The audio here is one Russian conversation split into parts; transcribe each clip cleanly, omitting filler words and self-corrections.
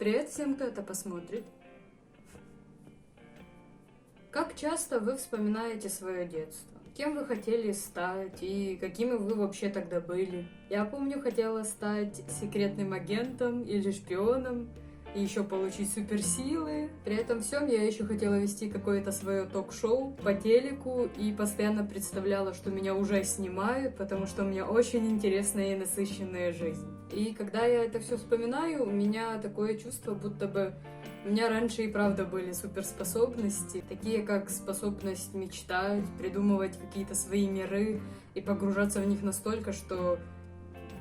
Привет всем, кто это посмотрит. Как часто вы вспоминаете свое детство? Кем вы хотели стать и какими вы вообще тогда были? Я помню, хотела стать секретным агентом или шпионом, и еще получить суперсилы. При этом всем я еще хотела вести какое-то свое ток-шоу по телеку и постоянно представляла, что меня уже снимают, потому что у меня очень интересная и насыщенная жизнь. И когда я это все вспоминаю, у меня такое чувство, будто бы у меня раньше и правда были суперспособности, такие как способность мечтать, придумывать какие-то свои миры и погружаться в них настолько, что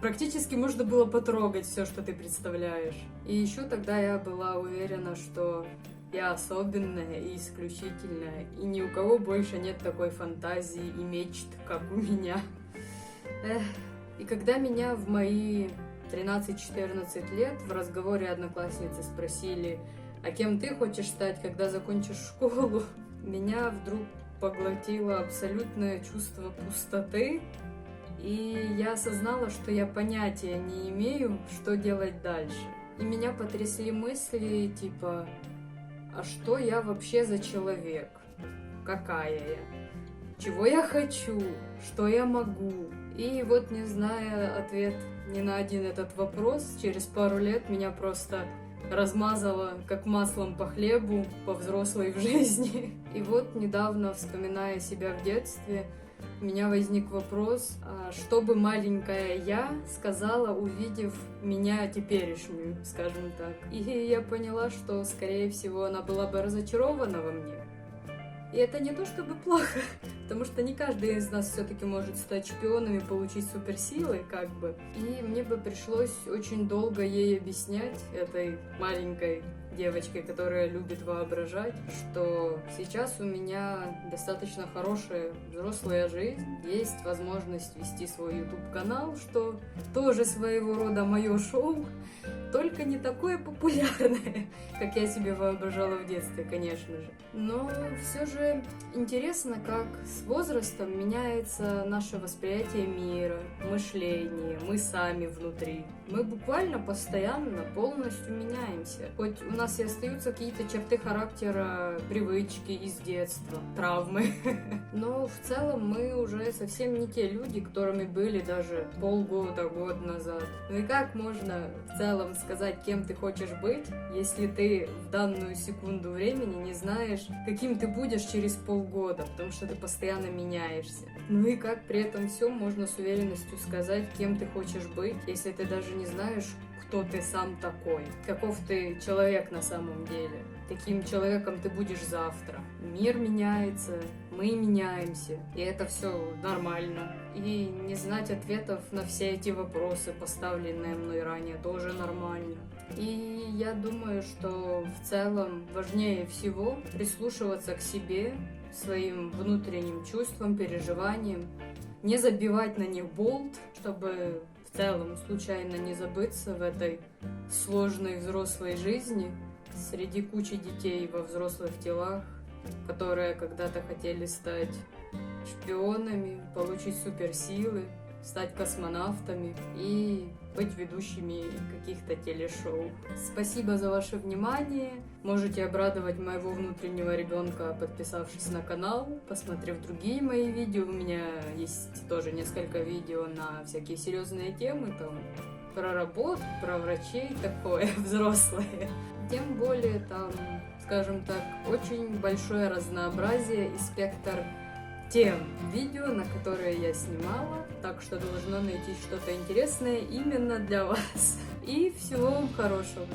практически можно было потрогать все, что ты представляешь. И еще тогда я была уверена, что я особенная и исключительная, и ни у кого больше нет такой фантазии и мечт, как у меня. И когда меня в мои 13-14 лет в разговоре одноклассницы спросили, а кем ты хочешь стать, когда закончишь школу, меня вдруг поглотило абсолютное чувство пустоты, и я осознала, что я понятия не имею, что делать дальше. И меня потрясли мысли типа, а что я вообще за человек? Какая я? Чего я хочу? Что я могу? И вот, не зная ответ ни на один этот вопрос, через пару лет меня просто размазало как маслом по хлебу, по взрослой в жизни. И вот недавно, вспоминая себя в детстве, у меня возник вопрос, что бы маленькая я сказала, увидев меня теперешнюю, скажем так. И я поняла, что, скорее всего, она была бы разочарована во мне. И это не то чтобы плохо, потому что не каждый из нас все-таки может стать шпионом и получить суперсилы, как бы. И мне бы пришлось очень долго ей объяснять, этой маленькой девочкой, которая любит воображать, что сейчас у меня достаточно хорошая взрослая жизнь, есть возможность вести свой YouTube-канал, что тоже своего рода мое шоу, только не такое популярное, как я себе воображала в детстве, конечно же. Но все же интересно, как с возрастом меняется наше восприятие мира, мышление, мы сами внутри. Мы буквально постоянно полностью меняемся. Хоть у нас и остаются какие-то черты характера, привычки из детства, травмы. Но в целом мы уже совсем не те люди, которыми были даже полгода, год назад. Ну и как можно в целом сказать, кем ты хочешь быть, если ты в данную секунду времени не знаешь, каким ты будешь через полгода, потому что ты постоянно меняешься. Ну и как при этом всем можно с уверенностью сказать, кем ты хочешь быть, если ты даже не знаешь, кто ты сам такой, каков ты человек на самом деле, каким человеком ты будешь завтра. Мир меняется, мы меняемся, и это все нормально. И не знать ответов на все эти вопросы, поставленные мной ранее, тоже нормально. И я думаю, что в целом важнее всего прислушиваться к себе, своим внутренним чувствам, переживаниям, не забивать на них болт, чтобы в целом случайно не забыться в этой сложной взрослой жизни среди кучи детей во взрослых телах, которые когда-то хотели стать шпионами, получить суперсилы, стать космонавтами и быть ведущими каких-то телешоу. Спасибо за ваше внимание. Можете обрадовать моего внутреннего ребенка, подписавшись на канал, посмотрев другие мои видео. У меня есть тоже несколько видео на всякие серьезные темы, там про работу, про врачей, такое взрослое. Тем более там, скажем так, очень большое разнообразие и спектр тем видео, на которые я снимала, так что должно найти что-то интересное именно для вас. И всего вам хорошего!